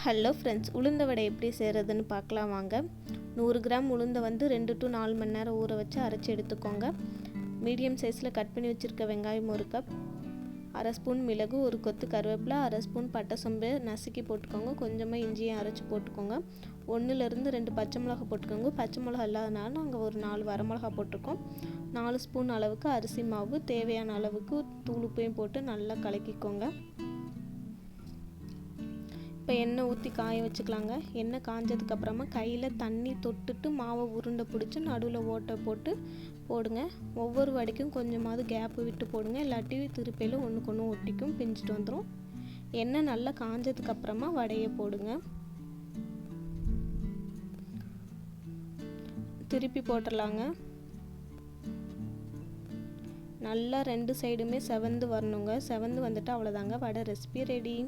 Hello friends, உளுந்த வடை எப்படி செய்கிறதுன்னு பார்க்கலாம் வாங்க. 100 கிராம் உளுந்தை வந்து 2 to 4 மணி நேரம் ஊற வச்சு அரைச்சி எடுத்துக்கோங்க. மீடியம் சைஸில் கட் பண்ணி வச்சுருக்க வெங்காயம் 1 கப், அரை ஸ்பூன் மிளகு, ஒரு கொத்து கருவேப்பிலை, அரை ஸ்பூன் பட்டை சோம்பு நசுக்கி போட்டுக்கோங்க. கொஞ்சமாக இஞ்சியும் அரைச்சி போட்டுக்கோங்க. 1லேருந்து 2 பச்சை மிளகா போட்டுக்கோங்க. பச்சை மிளகா இல்லாதனால நாங்கள் ஒரு 4 வரமிளகா போட்டிருக்கோம். 4 ஸ்பூன் அளவுக்கு அரிசி மாவு, தேவையான அளவுக்கு தூள் உப்பையும் போட்டு நல்லா கலக்கிக்கோங்க. இப்போ எண்ணெய் ஊற்றி காய வச்சுக்கலாங்க. எண்ணெய் காஞ்சதுக்கப்புறமா கையில் தண்ணி தொட்டுட்டு மாவை உருண்டை பிடிச்சி நடுவில் ஓட்டை போட்டு போடுங்க. ஒவ்வொரு வடைக்கும் கொஞ்சமாவது கேப்பு விட்டு போடுங்க, இல்லாட்டி திருப்பியில் ஒன்றுக்கு ஒன்று ஒட்டிக்கும், பிஞ்சிட்டு வந்துடும். எண்ணெய் நல்லா காஞ்சதுக்கப்புறமா வடையை போடுங்க. திருப்பி போட்டுடலாங்க. நல்லா 2 சைடுமே செவந்து வரணுங்க. செவந்து வந்துட்டு அவ்வளோதாங்க, வடை ரெசிபி ரெடி.